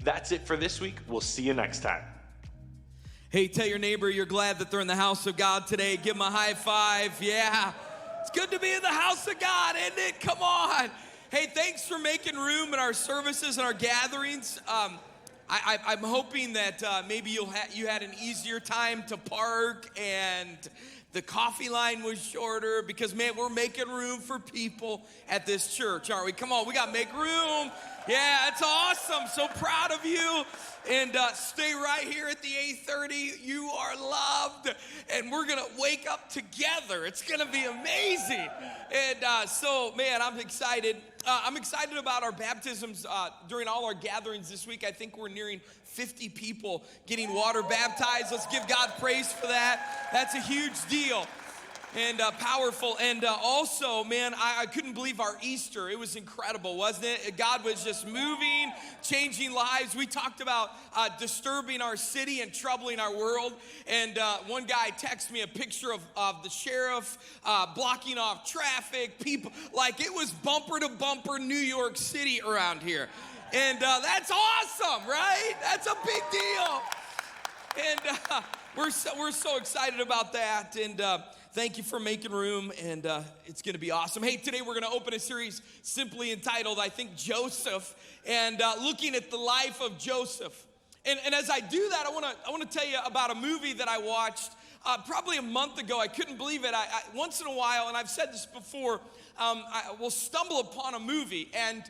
That's it for this week. We'll see you next time. Hey, tell your neighbor you're glad that they're in the house of God today. Give them a high five. Yeah, it's good to be in the house of God, isn't it? Come on. Hey, thanks for making room in our services and our gatherings. I'm hoping that maybe you had an easier time to park and the coffee line was shorter because, man, we're making room for people at this church, aren't we? Come on, we got to make room. Yeah, it's awesome. So proud of you. And stay right here at the 8:30. You are loved. And we're going to wake up together. It's going to be amazing. And so, man, I'm excited. I'm excited about our baptisms during all our gatherings this week. I think we're nearing 50 people getting water baptized. Let's give God praise for that. That's a huge deal. And powerful. And also, man, I couldn't believe our Easter. It was incredible, wasn't it? God was just moving, changing lives. We talked about disturbing our city and troubling our world. And one guy texted me a picture of the sheriff blocking off traffic. People, like it was bumper to bumper New York City around here. And that's awesome, right? That's a big deal. And we're so excited about that. And thank you for making room, and it's going to be awesome. Hey, today we're going to open a series simply entitled, I think, Joseph, and looking at the life of Joseph. And as I do that, I want to tell you about a movie that I watched probably a month ago. I couldn't believe it. I once in a while, and I've said this before, I will stumble upon a movie, and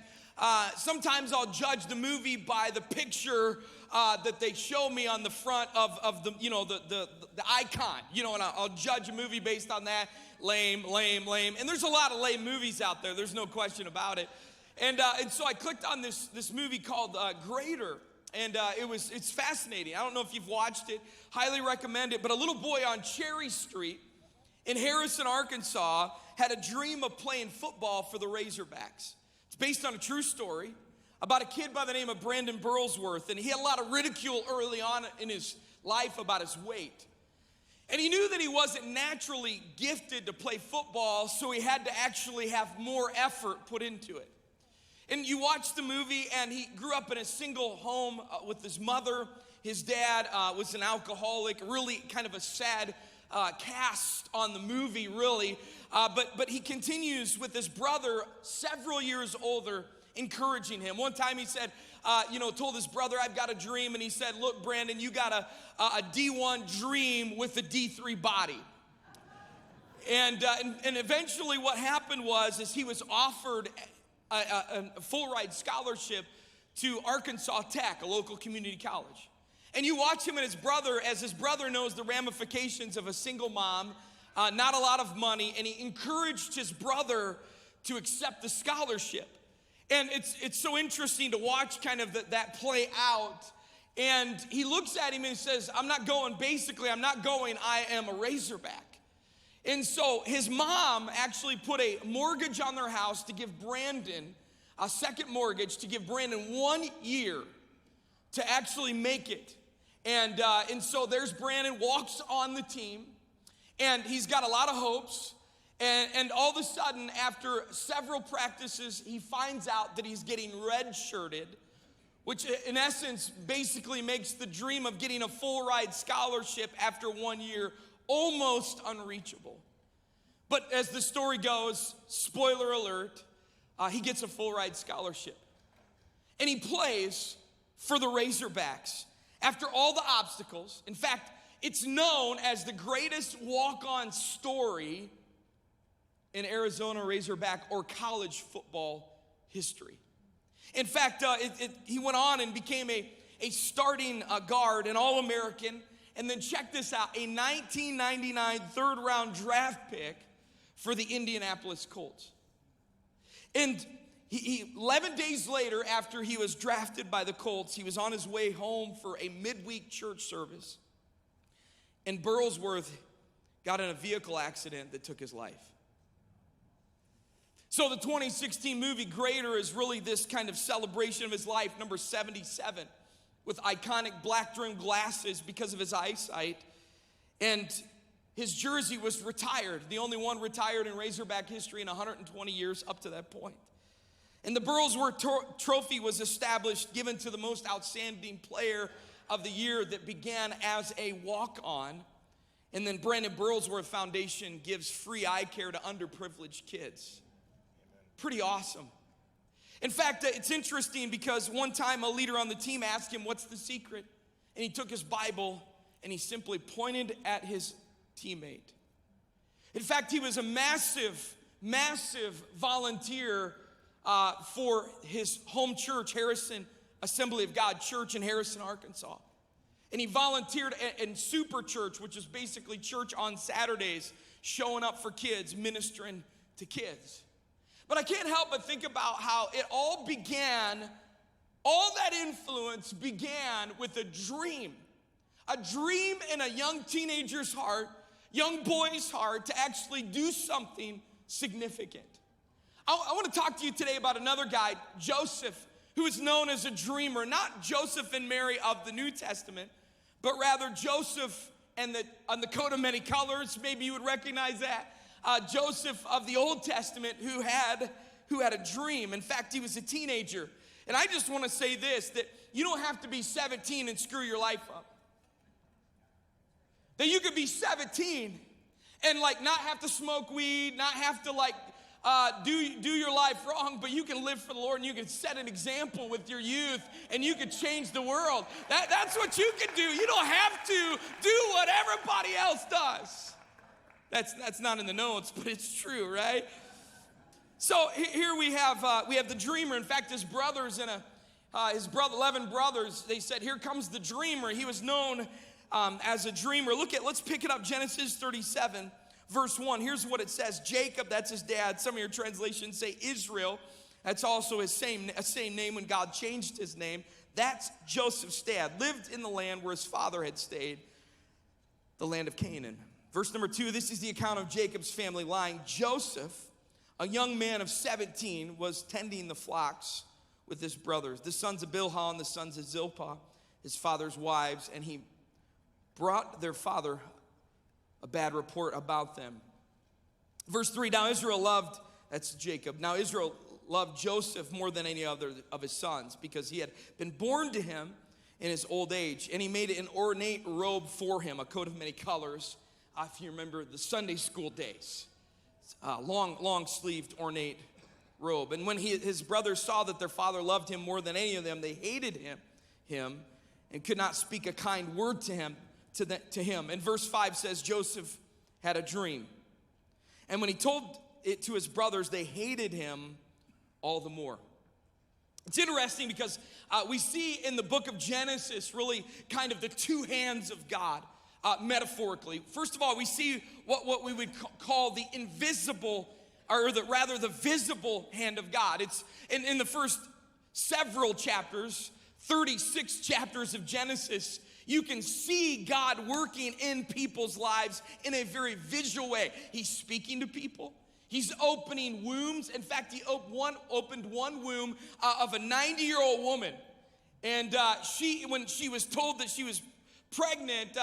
sometimes I'll judge the movie by the picture that they show me on the front of the, you know, the icon, you know, and I'll judge a movie based on that. Lame. And there's a lot of lame movies out there. There's no question about it. And so I clicked on this movie called Greater. And it's fascinating. I don't know if you've watched it. Highly recommend it. But a little boy on Cherry Street in Harrison, Arkansas, had a dream of playing football for the Razorbacks. It's based on a true story about a kid by the name of Brandon Burlsworth, and he had a lot of ridicule early on in his life about his weight. And he knew that he wasn't naturally gifted to play football, so he had to actually have more effort put into it. And you watch the movie, and he grew up in a single home with his mother. His dad was an alcoholic, really kind of a sad cast on the movie, really. But he continues with his brother, several years older, encouraging him. One time he said, told his brother, I've got a dream. And he said, look, Brandon, you got a D1 dream with a D3 body. And eventually what happened is he was offered a full ride scholarship to Arkansas Tech, a local community college. And you watch him and his brother, as his brother knows the ramifications of a single mom, not a lot of money, and he encouraged his brother to accept the scholarship. And it's so interesting to watch kind of that play out. And he looks at him and he says, I'm not going, I am a Razorback. And so his mom actually put a mortgage on their house to give Brandon, a second mortgage, to give Brandon 1 year to actually make it. And so there's Brandon, walks on the team, and he's got a lot of hopes. And all of a sudden, after several practices, he finds out that he's getting red-shirted, which in essence basically makes the dream of getting a full ride scholarship after 1 year almost unreachable. But as the story goes, spoiler alert, he gets a full ride scholarship. And he plays for the Razorbacks after all the obstacles. In fact, it's known as the greatest walk-on story in Arizona Razorback or college football history. In fact, he went on and became a starting guard, an All-American, and then check this out, a 1999 third-round draft pick for the Indianapolis Colts. And he 11 days later, after he was drafted by the Colts, he was on his way home for a midweek church service, and Burlsworth got in a vehicle accident that took his life. So the 2016 movie Greater is really this kind of celebration of his life, number 77, with iconic black rimmed glasses because of his eyesight. And his jersey was retired, the only one retired in Razorback history in 120 years up to that point. And the Burlsworth Trophy was established, given to the most outstanding player of the year that began as a walk-on. And then Brandon Burlsworth Foundation gives free eye care to underprivileged kids. Pretty awesome. In fact, it's interesting because one time a leader on the team asked him, what's the secret? And he took his Bible and he simply pointed at his teammate. In fact, he was a massive volunteer for his home church, Harrison Assembly of God Church in Harrison, Arkansas. And he volunteered in Super Church, which is basically church on Saturdays, showing up for kids, ministering to kids. But I can't help but think about how it all began, all that influence began with a dream in a young teenager's heart, young boy's heart, to actually do something significant. I want to talk to you today about another guy, Joseph, who is known as a dreamer, not Joseph and Mary of the New Testament, but rather Joseph and the coat of many colors. Maybe you would recognize that. Joseph of the Old Testament who had a dream. In fact, he was a teenager. And I just want to say this, that you don't have to be 17 and screw your life up. That you could be 17 and not have to smoke weed, not have to do your life wrong, but you can live for the Lord and you can set an example with your youth and you can change the world. That's what you can do. You don't have to do what everybody else does. That's not in the notes, but it's true, right? So here we have the dreamer. In fact, his brothers and his 11 brothers, they said, "Here comes the dreamer." He was known as a dreamer. Let's pick it up, Genesis 37, verse 1. Here's what it says. Jacob, that's his dad. Some of your translations say Israel. That's also his same name when God changed his name. That's Joseph's dad. Lived in the land where his father had stayed, the land of Canaan. Verse number 2, this is the account of Jacob's family line. Joseph, a young man of 17, was tending the flocks with his brothers, the sons of Bilhah and the sons of Zilpah, his father's wives, and he brought their father a bad report about them. Verse 3, now Israel loved, that's Jacob, now Israel loved Joseph more than any other of his sons because he had been born to him in his old age, and he made an ornate robe for him, a coat of many colors. If you remember the Sunday school days, long-sleeved ornate robe. And when his brothers saw that their father loved him more than any of them, they hated him and could not speak a kind word to him. And verse 5 says, Joseph had a dream. And when he told it to his brothers, they hated him all the more. It's interesting because we see in the book of Genesis really kind of the two hands of God. Metaphorically. First of all, we see what we would call the invisible, or the visible hand of God. It's in the first several chapters, 36 chapters of Genesis, you can see God working in people's lives in a very visual way. He's speaking to people. He's opening wombs. In fact, he opened one womb of a 90-year-old woman. And when she was told that she was pregnant,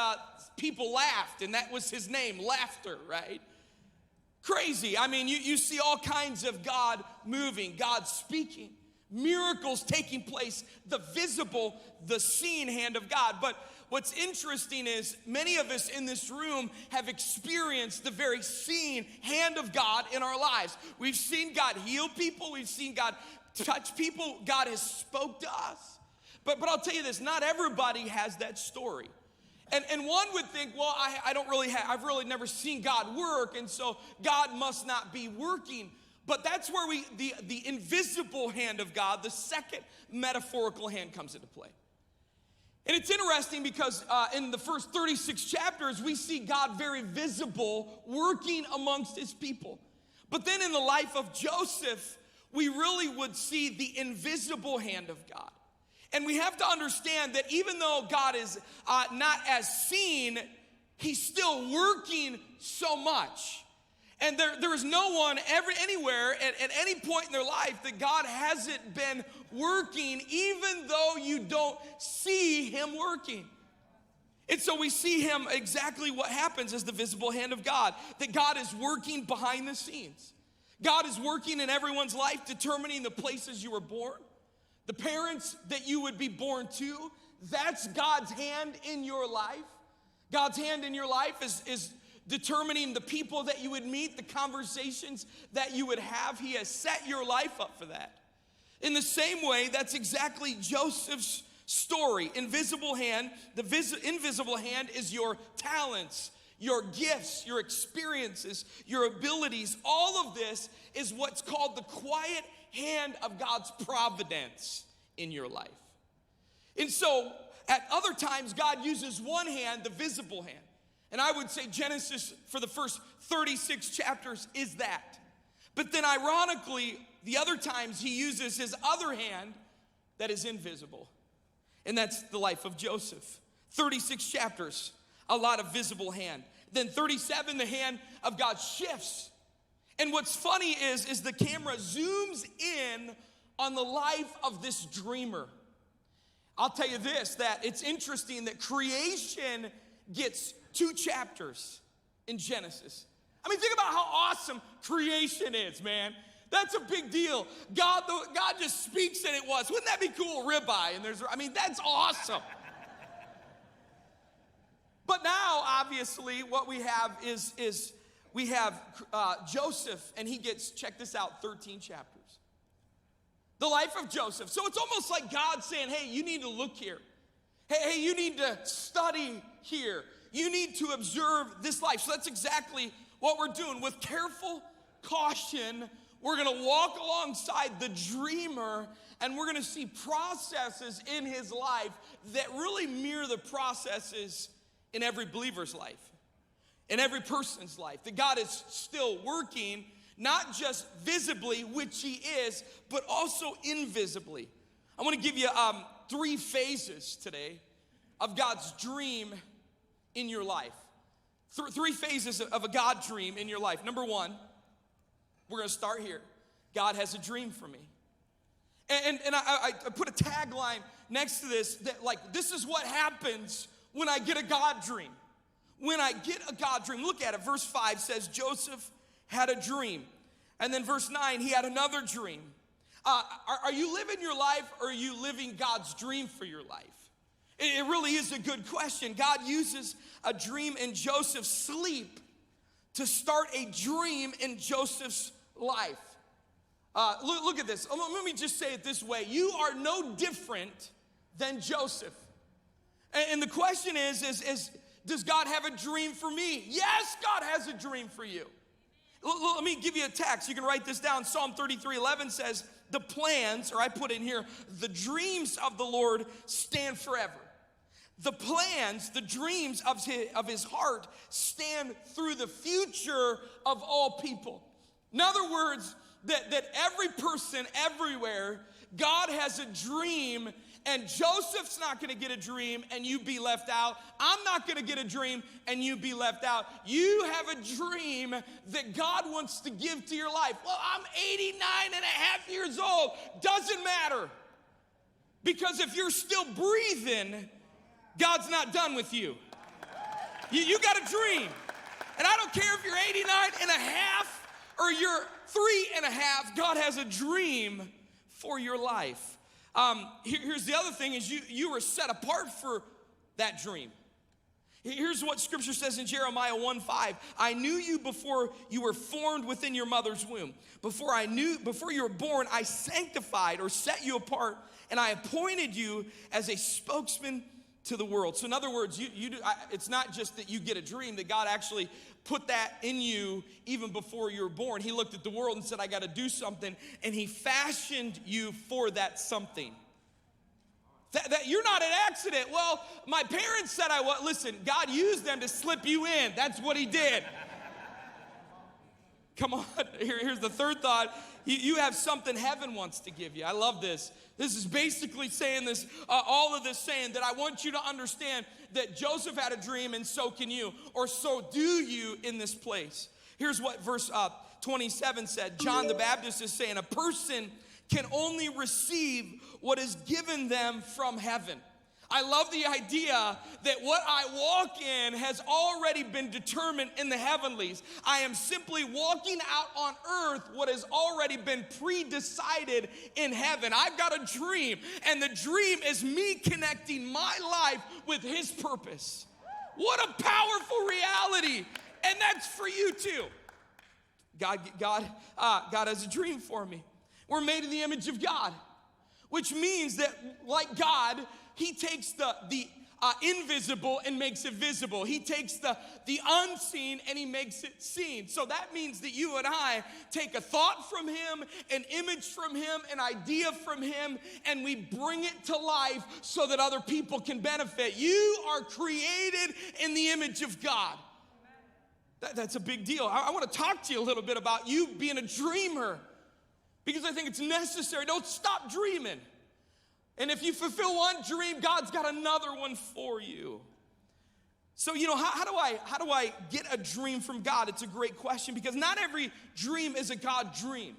people laughed, and that was his name, laughter, right? Crazy. I mean, you see all kinds of God moving, God speaking, miracles taking place, the visible, the seen hand of God. But what's interesting is many of us in this room have experienced the very seen hand of God in our lives. We've seen God heal people. We've seen God touch people. God has spoke to us. But I'll tell you this, not everybody has that story. And one would think, well, I've really never seen God work, and so God must not be working. But that's where the invisible hand of God, the second metaphorical hand, comes into play. And it's interesting because in the first 36 chapters, we see God very visible working amongst his people. But then in the life of Joseph, we really would see the invisible hand of God. And we have to understand that even though God is not as seen, he's still working so much. And there is no one anywhere at any point in their life that God hasn't been working, even though you don't see him working. And so we see him exactly what happens as the visible hand of God, that God is working behind the scenes. God is working in everyone's life, determining the places you were born, the parents that you would be born to. That's God's hand in your life. God's hand in your life is determining the people that you would meet, the conversations that you would have. He has set your life up for that. In the same way, that's exactly Joseph's story. Invisible hand, the invisible hand is your talents, your gifts, your experiences, your abilities. All of this is what's called the quiet hand of God's providence in your life. And so, at other times, God uses one hand, the visible hand. And I would say Genesis, for the first 36 chapters, is that. But then ironically, the other times he uses his other hand that is invisible. And that's the life of Joseph. 36 chapters, a lot of visible hand. Then 37, the hand of God shifts. And what's funny is the camera zooms in on the life of this dreamer. I'll tell you this, that it's interesting that creation gets 2 chapters in Genesis. I mean, think about how awesome creation is, man. That's a big deal. God just speaks and it was. Wouldn't that be cool? Ribeye. And that's awesome. But now, obviously, what we have is we have Joseph, and he gets, check this out, 13 chapters. The life of Joseph. So it's almost like God saying, hey, you need to look here. Hey, you need to study here. You need to observe this life. So that's exactly what we're doing. With careful caution, we're going to walk alongside the dreamer, and we're going to see processes in his life that really mirror the processes in every believer's life, in every person's life. That God is still working, not just visibly, which he is, but also invisibly. I want to give you 3 phases today of God's dream in your life. 3 phases of a God dream in your life. Number 1, we're going to start here. God has a dream for me. And I put a tagline next to this that, like, this is what happens when I get a God dream. When I get a God dream, look at it. Verse 5 says Joseph had a dream. And then verse 9, he had another dream. Are you living your life, or are you living God's dream for your life? It really is a good question. God uses a dream in Joseph's sleep to start a dream in Joseph's life. Look at this. Let me just say it this way. You are no different than Joseph. And the question is, does God have a dream for me? Yes, God has a dream for you. Let me give you a text. You can write this down. Psalm 33:11 says, the plans, or I put in here, the dreams of the Lord stand forever. The plans, the dreams of his heart stand through the future of all people. In other words, that every person everywhere, God has a dream, and Joseph's not going to get a dream and you be left out. I'm not going to get a dream and you be left out. You have a dream that God wants to give to your life. Well, I'm 89 and a half years old. Doesn't matter. Because if you're still breathing, God's not done with you. You got a dream. And I don't care if you're 89 and a half or you're 3 and a half, God has a dream for your life. Here's the other thing is you were set apart for that dream. Here's what scripture says in Jeremiah 1:5. I knew you before you were formed within your mother's womb. Before you were born, I sanctified or set you apart, and I appointed you as a spokesman to the world. So in other words, it's not just that you get a dream, that God actually put that in you even before you were born. He looked at the world and said, I got to do something, and he fashioned you for that something. That you're not an accident. Well, my parents said I was. Listen, God used them to slip you in. That's what he did. Come on, here's the third thought. You have something heaven wants to give you. I love this. This is basically saying this, all of this saying that I want you to understand that Joseph had a dream and so can you, or so do you in this place. Here's what verse 27 said. John the Baptist is saying a person can only receive what is given them from heaven. I love the idea that what I walk in has already been determined in the heavenlies. I am simply walking out on earth what has already been pre-decided in heaven. I've got a dream, and the dream is me connecting my life with his purpose. What a powerful reality, and that's for you too. God has a dream for me. We're made in the image of God, which means that like God, he takes the invisible and makes it visible. He takes the unseen and he makes it seen. So that means that you and I take a thought from him, an image from him, an idea from him, and we bring it to life so that other people can benefit. You are created in the image of God. That's a big deal. I want to talk to you a little bit about you being a dreamer, because I think it's necessary. Don't stop dreaming. And if you fulfill one dream, God's got another one for you. So, how do I get a dream from God? It's a great question, because not every dream is a God dream.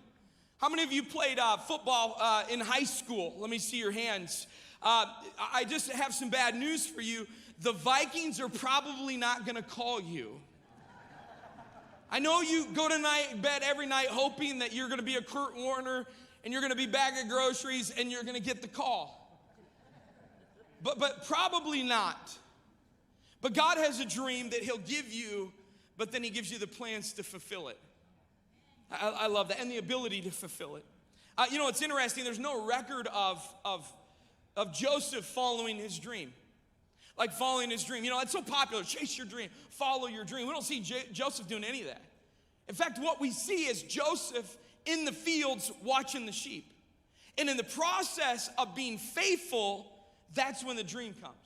How many of you played football in high school? Let me see your hands. I just have some bad news for you. The Vikings are probably not going to call you. I know you go to bed every night hoping that you're going to be a Kurt Warner and you're going to be bagging groceries and you're going to get the call. But probably not. But God has a dream that he'll give you, but then he gives you the plans to fulfill it. I love that, and the ability to fulfill it. It's interesting. There's no record of Joseph following his dream. Like following his dream. It's so popular. Chase your dream. Follow your dream. We don't see Joseph doing any of that. In fact, what we see is Joseph in the fields watching the sheep. And in the process of being faithful, that's when the dream comes.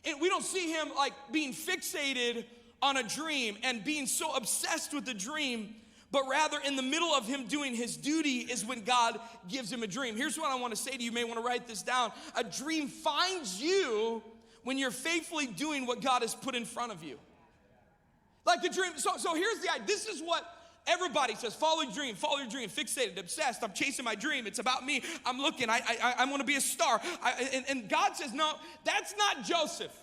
And we don't see him like being fixated on a dream and being so obsessed with the dream, but rather in the middle of him doing his duty is when God gives him a dream. Here's what I want to say to you. You may want to write this down. A dream finds you when you're faithfully doing what God has put in front of you. Like a dream. So here's the idea. This is what everybody says. Follow your dream, fixated, obsessed. I'm chasing my dream. It's about me. I'm looking. I want to be a star. And God says, no, that's not Joseph.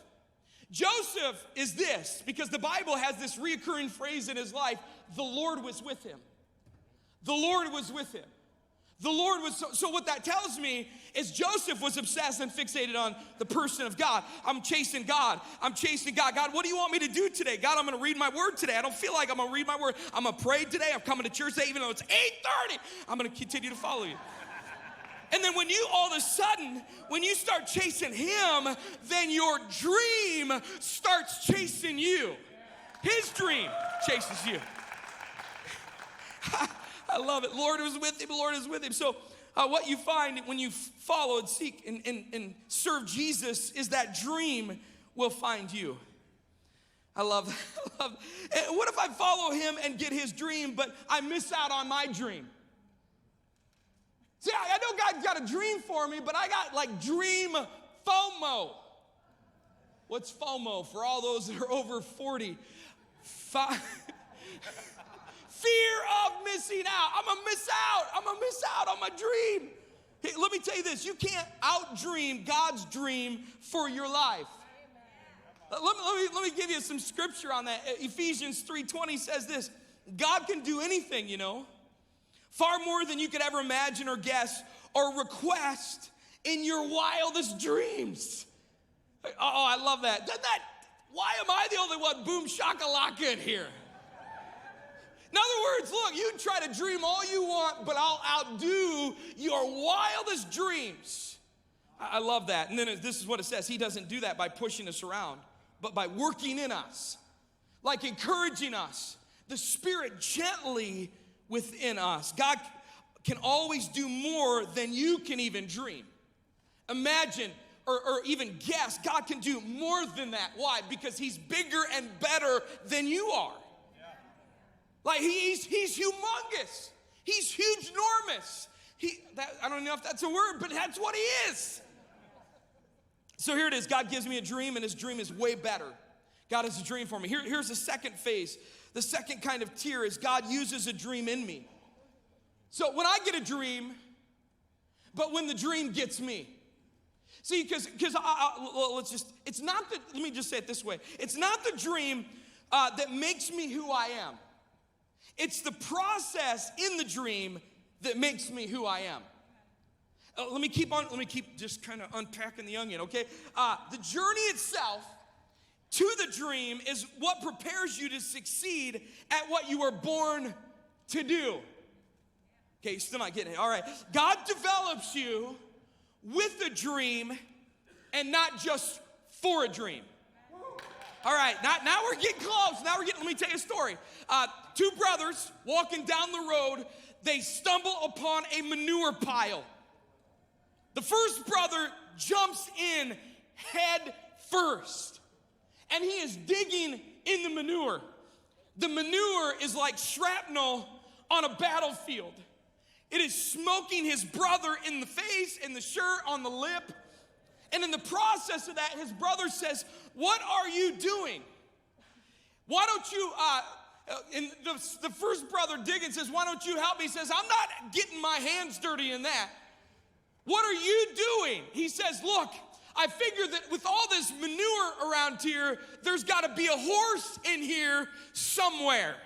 Joseph is this, because the Bible has this reoccurring phrase in his life, the Lord was with him. The Lord was with him. The Lord was, so what that tells me is Joseph was obsessed and fixated on the person of God. I'm chasing God. God, what do you want me to do today? God, I'm going to read my word today. I don't feel like I'm going to read my word. I'm going to pray today. I'm coming to church today, even though it's 8:30. I'm going to continue to follow you. And then when you, all of a sudden, when you start chasing him, then your dream starts chasing you. His dream chases you. I love it. Lord is with him. Lord is with him. So what you find when you follow and seek and serve Jesus is that dream will find you. I love that. And what if I follow him and get his dream, but I miss out on my dream? See, I know God's got a dream for me, but I got like dream FOMO. What's FOMO? For all those that are over 40. Fear of missing out. I'm going to miss out on my dream. Hey, let me tell you this. You can't outdream God's dream for your life. Let me give you some scripture on that. Ephesians 3:20 says this. God can do anything, far more than you could ever imagine or guess or request in your wildest dreams. Oh, I love that. Why am I the only one boom shakalaka in here? In other words, look, you try to dream all you want, but I'll outdo your wildest dreams. I love that. And then this is what it says. He doesn't do that by pushing us around, but by working in us, like encouraging us, the Spirit gently within us. God can always do more than you can even dream. Imagine or even guess. God can do more than that. Why? Because he's bigger and better than you are. Like he's humongous. He's huge, enormous. I don't know if that's a word, but that's what he is. So here it is. God gives me a dream, and his dream is way better. God has a dream for me. Here's the second phase. The second kind of tier is God uses a dream in me. So when I get a dream, but when the dream gets me. See, because let's just, it's not that, let me just say it this way. It's not the dream that makes me who I am. It's the process in the dream that makes me who I am. Let me keep just kind of unpacking the onion, okay? The journey itself to the dream is what prepares you to succeed at what you were born to do. Okay, you're still not getting it. All right. God develops you with a dream and not just for a dream. All right, now we're getting close. Let me tell you a story. Two brothers walking down the road, they stumble upon a manure pile. The first brother jumps in head first, and he is digging in the manure. The manure is like shrapnel on a battlefield. It is smoking his brother in the face, in the shirt, on the lip. And in the process of that, his brother says, "What are you doing? Why don't you," and the first brother digging says, "Why don't you help me?" He says, "I'm not getting my hands dirty in that. What are you doing?" He says, "Look, I figure that with all this manure around here, there's got to be a horse in here somewhere."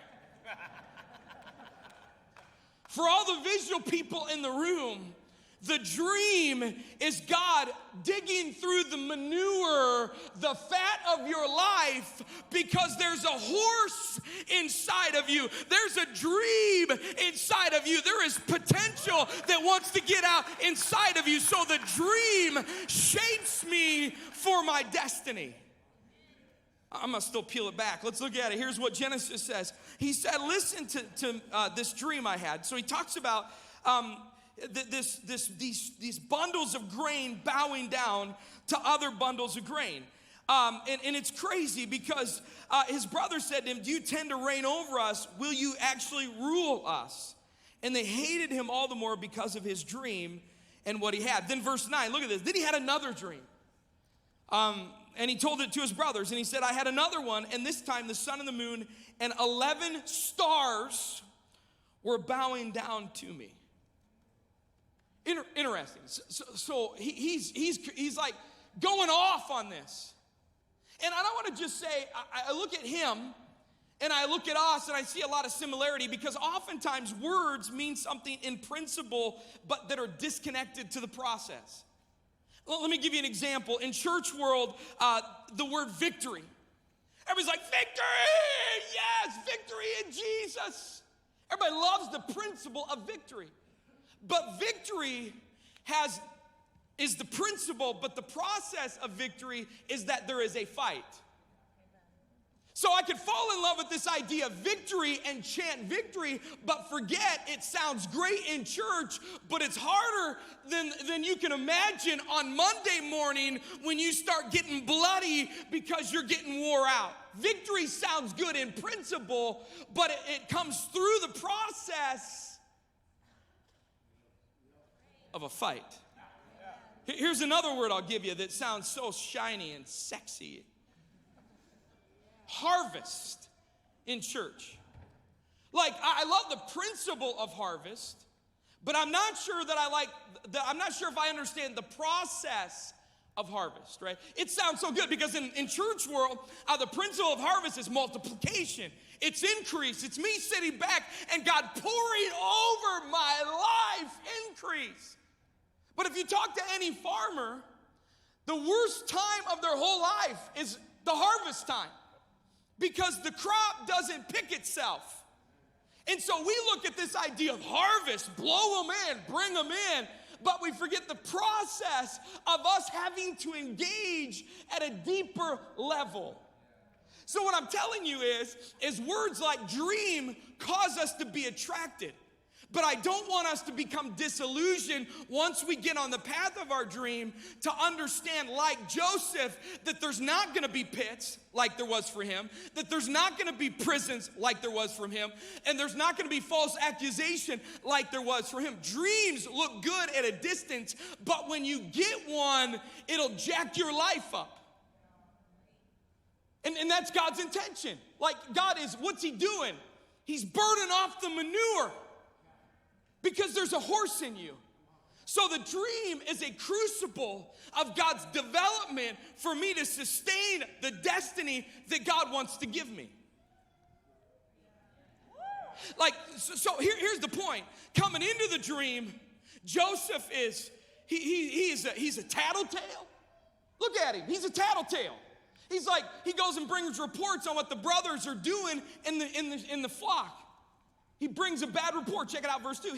For all the visual people in the room, the dream is God digging through the manure, the fat of your life, because there's a horse inside of you. There's a dream inside of you. There is potential that wants to get out inside of you. So the dream shapes me for my destiny. I'm going to still peel it back. Let's look at it. Here's what Genesis says. He said, listen to this dream I had. So he talks about these bundles of grain bowing down to other bundles of grain. And it's crazy because his brother said to him, "Do you tend to reign over us? Will you actually rule us?" And they hated him all the more because of his dream and what he had. Then verse 9, look at this. Then he had another dream. And he told it to his brothers, and he said, "I had another one, and this time the sun and the moon and 11 stars were bowing down to me." Interesting. So he's like going off on this. And I don't want to just say, I look at him, and I look at us, and I see a lot of similarity, because oftentimes words mean something in principle, but that are disconnected to the process. Well, let me give you an example. In church world, the word victory. Everybody's like, victory! Yes, victory in Jesus. Everybody loves the principle of victory. But victory is the principle, but the process of victory is that there is a fight. So I could fall in love with this idea of victory and chant victory, but forget it sounds great in church, but it's harder than you can imagine on Monday morning when you start getting bloody because you're getting wore out. Victory sounds good in principle, but it comes through the process of a fight. Here's another word I'll give you that sounds so shiny and sexy. Harvest in church. Like, I love the principle of harvest, but I'm not sure if I understand the process of harvest, right? It sounds so good because in church world, the principle of harvest is multiplication. It's increase. It's me sitting back and God pouring over my life increase. But if you talk to any farmer, the worst time of their whole life is the harvest time, because the crop doesn't pick itself. And so we look at this idea of harvest, blow them in, bring them in, but we forget the process of us having to engage at a deeper level. So what I'm telling you is words like dream cause us to be attracted. But I don't want us to become disillusioned once we get on the path of our dream, to understand, like Joseph, that there's not going to be pits like there was for him, that there's not going to be prisons like there was for him, and there's not going to be false accusation like there was for him. Dreams look good at a distance, but when you get one, it'll jack your life up. And that's God's intention. Like, what's he doing? He's burning off the manure. Because there's a horse in you. So the dream is a crucible of God's development for me to sustain the destiny that God wants to give me. Like, so here's the point. Coming into the dream, Joseph is, he's a tattletale. Look at him, he's a tattletale. He's like, he goes and brings reports on what the brothers are doing in the flock. He brings a bad report. Check it out, verse 2.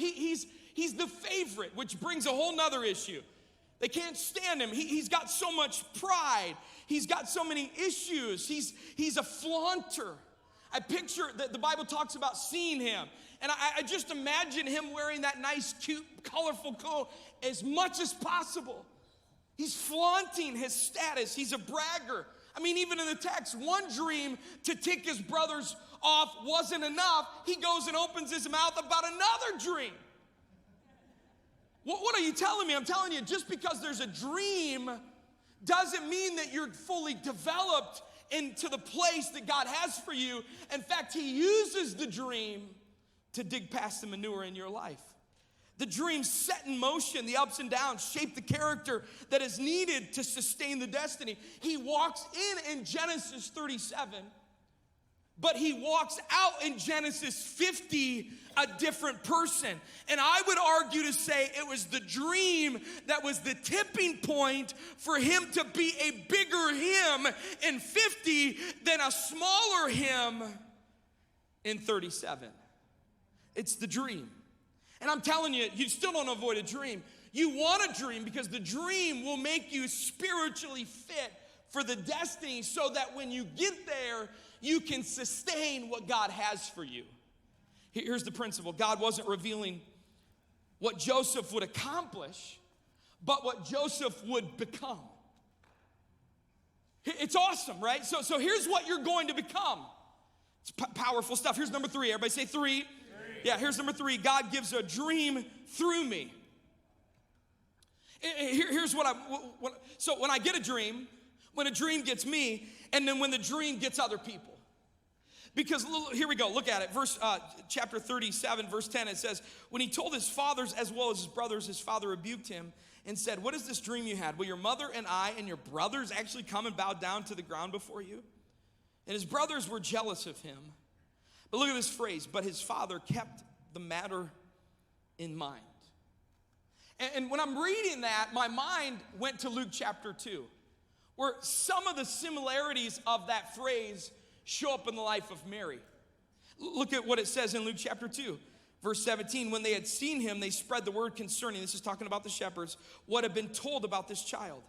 He's the favorite, which brings a whole nother issue. They can't stand him. He's got so much pride. He's got so many issues. He's a flaunter. I picture that the Bible talks about seeing him. And I just imagine him wearing that nice, cute, colorful coat as much as possible. He's flaunting his status. He's a bragger. I mean, even in the text, one dream to tick his brothers off wasn't enough. He goes and opens his mouth about another dream. What are you telling me? I'm telling you, just because there's a dream doesn't mean that you're fully developed into the place that God has for you. In fact, he uses the dream to dig past the manure in your life. The dream set in motion the ups and downs, shape the character that is needed to sustain the destiny. He walks in Genesis 37, but he walks out in Genesis 50 a different person. And I would argue to say it was the dream that was the tipping point for him to be a bigger him in 50 than a smaller him in 37. It's the dream. And I'm telling you, you still don't avoid a dream. You want a dream because the dream will make you spiritually fit for the destiny so that when you get there, you can sustain what God has for you. Here's the principle. God wasn't revealing what Joseph would accomplish, but what Joseph would become. It's awesome, right? So here's what you're going to become. It's powerful stuff. Here's number 3. Everybody say 3. Yeah, here's number 3. God gives a dream through me. Here's what so when I get a dream, when a dream gets me, and then when the dream gets other people. Because here we go, look at it. Chapter 37, verse 10, it says, when he told his fathers as well as his brothers, his father rebuked him and said, what is this dream you had? Will your mother and I and your brothers actually come and bow down to the ground before you? And his brothers were jealous of him. But look at this phrase, but his father kept the matter in mind. And when I'm reading that, my mind went to Luke chapter 2, where some of the similarities of that phrase show up in the life of Mary. Look at what it says in Luke chapter 2, verse 17. When they had seen him, they spread the word concerning, this is talking about the shepherds, what had been told about this child.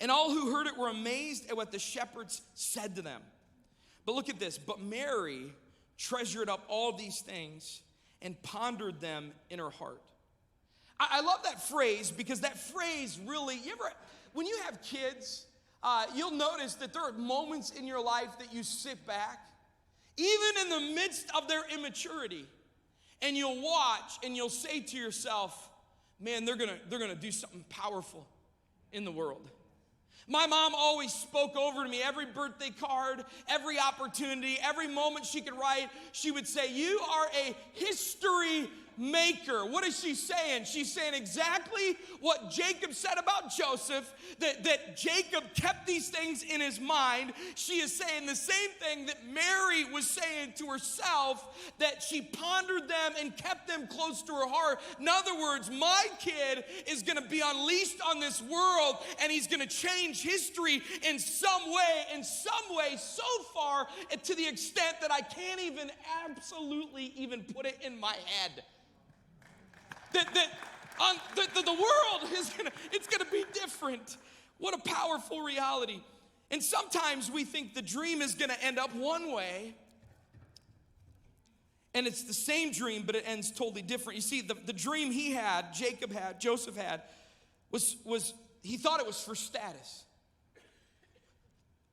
And all who heard it were amazed at what the shepherds said to them. But look at this, but Mary treasured up all these things and pondered them in her heart. I love that phrase because that phrase really, when you have kids, you'll notice that there are moments in your life that you sit back, even in the midst of their immaturity, and you'll watch and you'll say to yourself, man, they're gonna do something powerful in the world. My mom always spoke over to me every birthday card, every opportunity, every moment she could write. She would say, you are a history maker. What is she saying? She's saying exactly what Jacob said about Joseph, that Jacob kept these things in his mind. She is saying the same thing that Mary was saying to herself, that she pondered them and kept them close to her heart. In other words, my kid is going to be unleashed on this world, and he's going to change history in some way, so far to the extent that I can't even absolutely even put it in my head. The world is it's gonna be different. What a powerful reality. And sometimes we think the dream is gonna end up one way, and it's the same dream, but it ends totally different. You see, the dream he had, Joseph had, was he thought it was for status.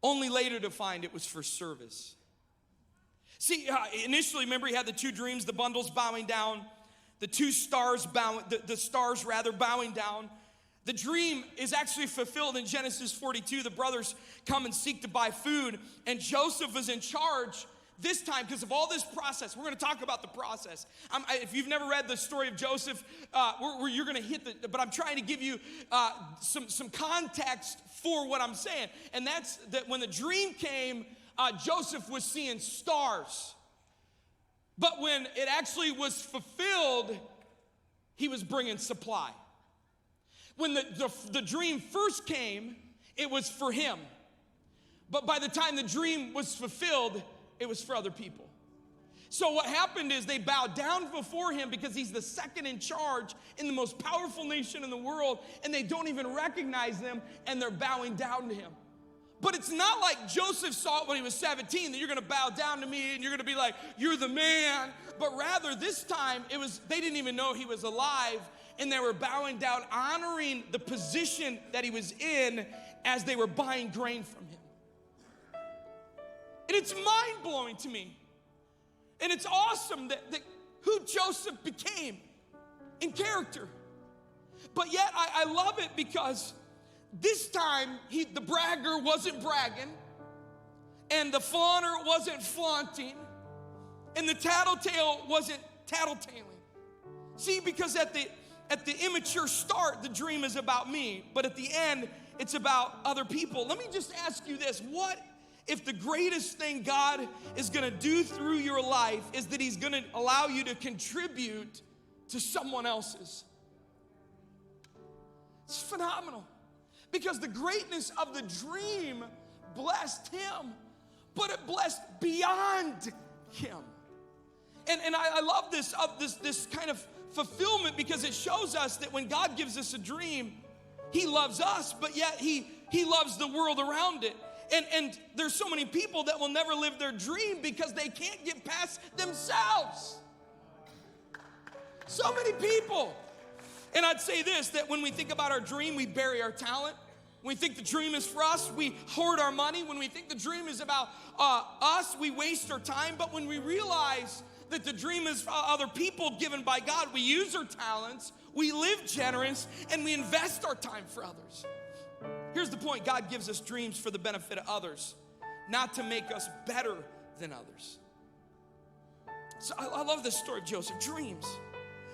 Only later to find it was for service. See, initially, remember, he had the 2 dreams, the bundles bowing down, the 2 stars bowing, the stars rather bowing down. The dream is actually fulfilled in Genesis 42. The brothers come and seek to buy food, and Joseph is in charge this time, because of all this process, we're going to talk about the process. If you've never read the story of Joseph, you're going to hit but I'm trying to give you some context for what I'm saying. And that's that when the dream came, Joseph was seeing stars. But when it actually was fulfilled, he was bringing supply. When the dream first came, it was for him. But by the time the dream was fulfilled, it was for other people. So what happened is they bowed down before him because he's the second in charge in the most powerful nation in the world, and they don't even recognize them, and they're bowing down to him. But it's not like Joseph saw it when he was 17, that you're going to bow down to me and you're going to be like, you're the man. But rather this time, they didn't even know he was alive, and they were bowing down, honoring the position that he was in as they were buying grain from him. And it's mind-blowing to me. And it's awesome that who Joseph became in character. But yet I love it because this time the bragger wasn't bragging, and the flaunter wasn't flaunting, and the tattletale wasn't tattletaling. See, because at the immature start, the dream is about me, but at the end, it's about other people. Let me just ask you this. What if the greatest thing God is going to do through your life is that he's going to allow you to contribute to someone else's? It's phenomenal. Because the greatness of the dream blessed him, but it blessed beyond him. And I love this kind of fulfillment, because it shows us that when God gives us a dream, he loves us, but yet he loves the world around it. And there's so many people that will never live their dream because they can't get past themselves. So many people. And I'd say this, that when we think about our dream, we bury our talent. When we think the dream is for us, we hoard our money. When we think the dream is about us, we waste our time. But when we realize that the dream is for other people given by God, we use our talents, we live generous, and we invest our time for others. Here's the point. God gives us dreams for the benefit of others, not to make us better than others. So I love this story of Joseph, dreams.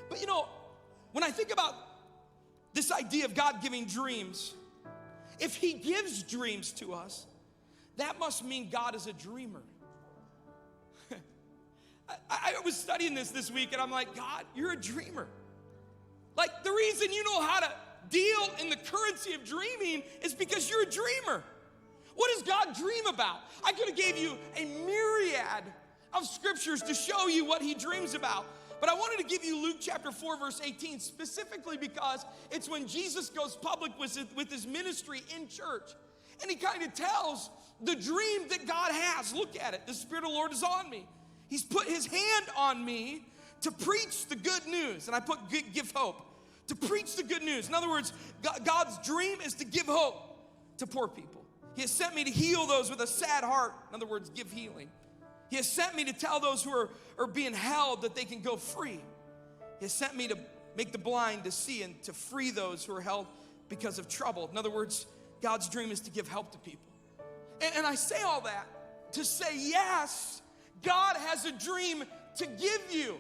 But when I think about this idea of God giving dreams, if he gives dreams to us, that must mean God is a dreamer. I was studying this week, and I'm like, God, you're a dreamer. Like, the reason you know how to deal in the currency of dreaming is because you're a dreamer. What does God dream about? I could have gave you a myriad of scriptures to show you what he dreams about. But I wanted to give you Luke chapter 4, verse 18, specifically because it's when Jesus goes public with his ministry in church. And he kind of tells the dream that God has. Look at it. The Spirit of the Lord is on me. He's put his hand on me to preach the good news. And I put give hope. To preach the good news. In other words, God's dream is to give hope to poor people. He has sent me to heal those with a sad heart. In other words, give healing. He has sent me to tell those who are being held that they can go free. He has sent me to make the blind to see and to free those who are held because of trouble. In other words, God's dream is to give help to people. And I say all that to say, yes, God has a dream to give you.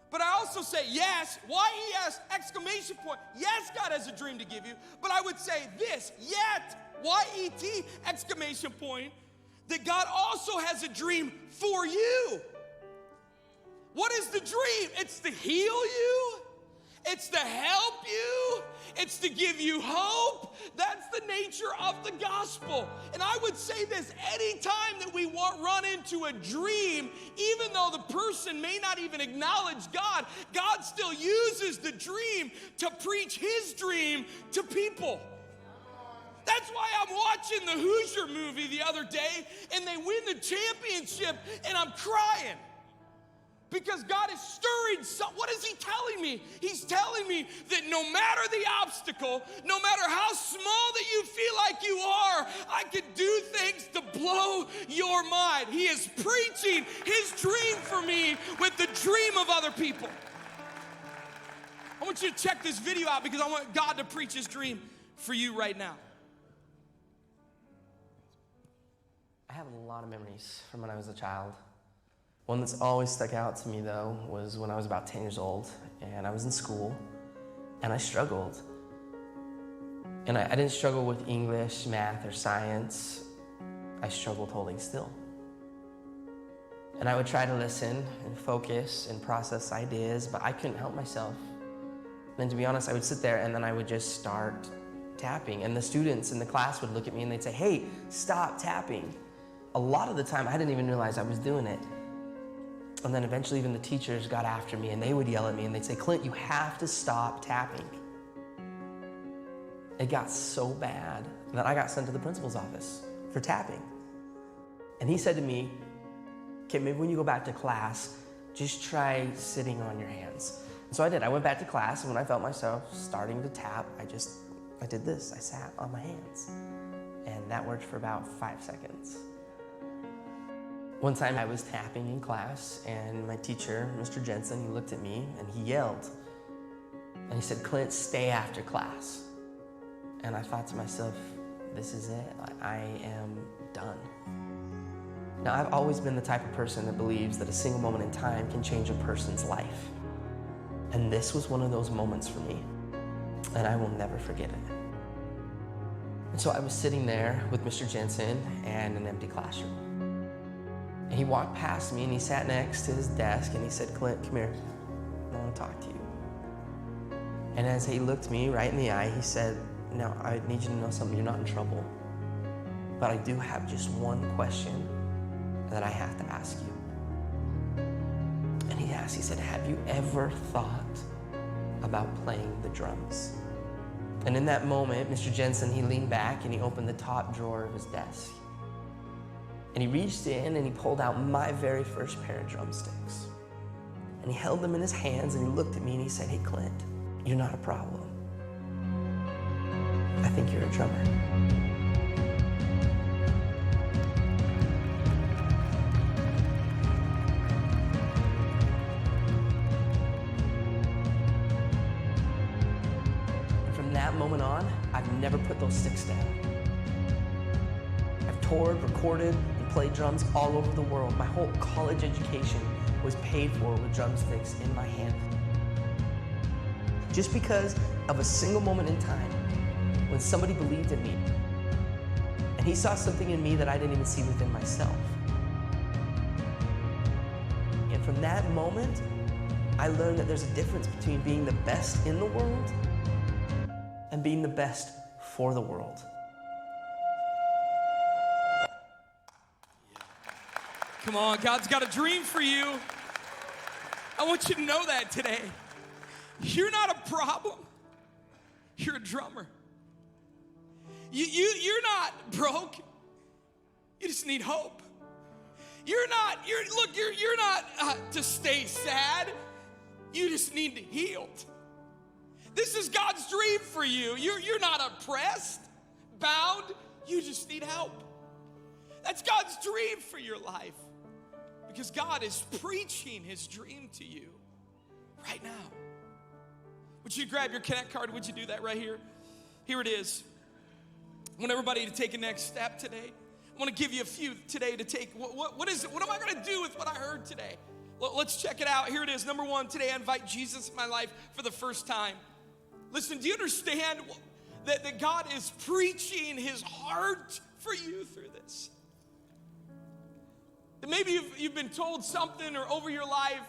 But I also say, yes, Y-E-S, exclamation point. Yes, God has a dream to give you. But I would say this, yet, Y-E-T, exclamation point, that God also has a dream for you. What is the dream? It's to heal you. It's to help you. It's to give you hope. That's the nature of the gospel. And I would say this, anytime that we run into a dream, even though the person may not even acknowledge God, God still uses the dream to preach his dream to people. That's why I'm watching the Hoosier movie the other day, and they win the championship, and I'm crying. Because God is stirring. What is he telling me? He's telling me that no matter the obstacle, no matter how small that you feel like you are, I can do things to blow your mind. He is preaching his dream for me with the dream of other people. I want you to check this video out because I want God to preach his dream for you right now. I have a lot of memories from when I was a child. One that's always stuck out to me, though, was when I was about 10 years old, and I was in school, and I struggled. And I didn't struggle with English, math, or science. I struggled holding still. And I would try to listen and focus and process ideas, but I couldn't help myself. And to be honest, I would sit there and then I would just start tapping. And the students in the class would look at me and they'd say, "Hey, stop tapping." A lot of the time, I didn't even realize I was doing it. And then eventually even the teachers got after me and they would yell at me and they'd say, "Clint, you have to stop tapping." It got so bad that I got sent to the principal's office for tapping. And he said to me, "Okay, maybe when you go back to class, just try sitting on your hands." And so I did. I went back to class, and when I felt myself starting to tap, I did this. I sat on my hands. And that worked for about 5 seconds. One time I was tapping in class, and my teacher, Mr. Jensen, he looked at me and he yelled. And he said, "Clint, stay after class." And I thought to myself, this is it. I am done. Now, I've always been the type of person that believes that a single moment in time can change a person's life. And this was one of those moments for me, and I will never forget it. And so I was sitting there with Mr. Jensen and an empty classroom. And he walked past me and he sat next to his desk and he said, "Clint, come here. I want to talk to you." And as he looked me right in the eye, he said, "Now, I need you to know something. You're not in trouble. But I do have just one question that I have to ask you." And he asked, he said, "Have you ever thought about playing the drums?" And in that moment, Mr. Jensen, he leaned back and he opened the top drawer of his desk. And he reached in and he pulled out my very first pair of drumsticks. And he held them in his hands and he looked at me and he said, "Hey, Clint, you're not a problem. I think you're a drummer." From that moment on, I've never put those sticks down. I've toured, recorded, and played drums all over the world. My whole college education was paid for with drumsticks in my hand. Just because of a single moment in time when somebody believed in me and he saw something in me that I didn't even see within myself. And from that moment, I learned that there's a difference between being the best in the world and being the best for the world. Come on, God's got a dream for you. I want you to know that today. You're not a problem. You're a drummer. You're not broke. You just need hope. You're not to stay sad. You just need to heal. This is God's dream for you. You're not oppressed, bound. You just need help. That's God's dream for your life. Because God is preaching his dream to you right now. Would you grab your Connect card? Would you do that right here? Here it is. I want everybody to take a next step today. I want to give you a few today to take. What is it? What am I going to do with what I heard today? Let's check it out. Here it is. Number one, today I invite Jesus in my life for the first time. Listen, do you understand that God is preaching his heart for you through this? That maybe you've been told something or over your life,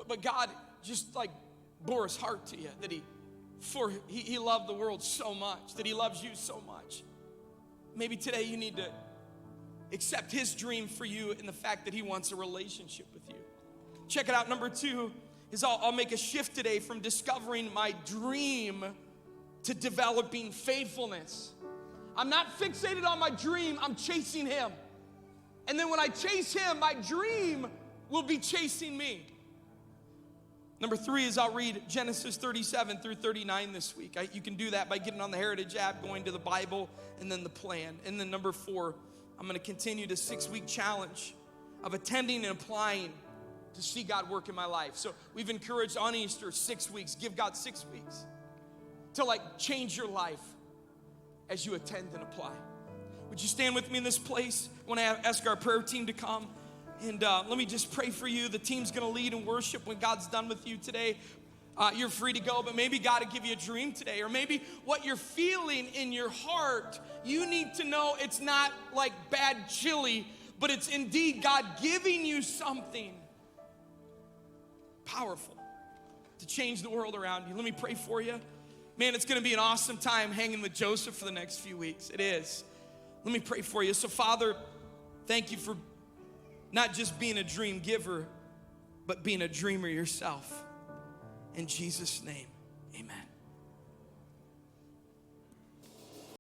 but God just like bore his heart to you, that he loved the world so much, that he loves you so much. Maybe today you need to accept his dream for you in the fact that he wants a relationship with you. Check it out. Number two is I'll make a shift today from discovering my dream to developing faithfulness. I'm not fixated on my dream, I'm chasing him. And then when I chase him, my dream will be chasing me. Number three is I'll read Genesis 37 through 39 this week. You can do that by getting on the Heritage app, going to the Bible, and then the plan. And then number four, I'm going to continue the 6-week challenge of attending and applying to see God work in my life. So we've encouraged on Easter 6 weeks. Give God 6 weeks to change your life as you attend and apply. Would you stand with me in this place? I want to ask our prayer team to come. And let me just pray for you. The team's going to lead in worship when God's done with you today. You're free to go, but maybe God will give you a dream today, or maybe what you're feeling in your heart, you need to know it's not like bad chili, but it's indeed God giving you something powerful to change the world around you. Let me pray for you. Man, it's going to be an awesome time hanging with Joseph for the next few weeks. It is. Let me pray for you. So, Father, thank you for not just being a dream giver, but being a dreamer yourself. In Jesus' name, amen.